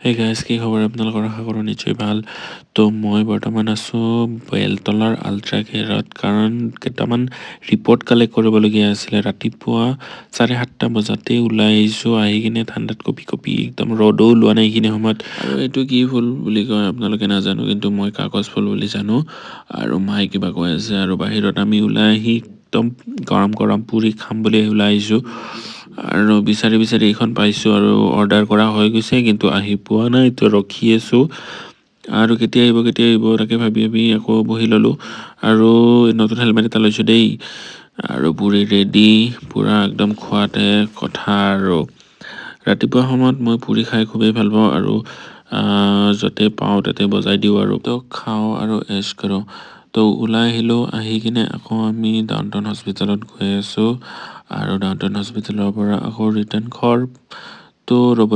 Hey guys, কি খবৰ? আপোনালোকৰ আশা কৰোঁ নিশ্চয় ভাল। তো মই বৰ্তমান আছোঁ বেলতলাৰ আল্ট্ৰা কেয়াৰত, কাৰণ কেইটামান ৰিপৰ্ট কালেক্ট কৰিবলগীয়া আছিলে। ৰাতিপুৱা 7:30 বজাতেই ওলাই আহিছোঁ, আহি কিনে ঠাণ্ডাত কঁপি কঁপি একদম ৰ'দো ওলোৱা নাই এইখিনি সময়ত। আৰু এইটো কি ফুল বুলি কয় আপোনালোকে নাজানো, কিন্তু মই কাগজ ফুল বুলি জানো। আৰু মায়ে কিবা কৈ আছে, আৰু বাহিৰত আমি ওলাই আহি একদম গৰম গৰম পুৰি খাম বুলি ওলাই আহিছোঁ। আৰু বিচাৰি বিচাৰি এইখন পাইছোঁ আৰু অৰ্ডাৰ কৰা হৈ গৈছে, কিন্তু আহি পোৱা নাই। তো ৰখি আছোঁ আৰু কেতিয়া আহিব তাকে ভাবি ভাবি আকৌ বহি ল'লোঁ। আৰু নতুন হেলমেট এটা লৈছোঁ দেই, আৰু পুৰি ৰেডি, পূৰা একদম খোৱাতে কথা। আৰু ৰাতিপুৱা সময়ত মই পুৰি খাই খুবেই ভাল পাওঁ, আৰু য'তে পাওঁ তাতে বজাই দিওঁ আৰু তো খাওঁ আৰু এছ কৰোঁ। তো ওলাই আহিলোঁ, আহি কিনে আকৌ আমি ডাউনটাউন হস্পিটেলত গৈ আছোঁ, আৰু ডাউনটাউন হস্পিটেলৰ পৰা আকৌ ৰিটাৰ্ণ ঘৰ। তো ৰ'ব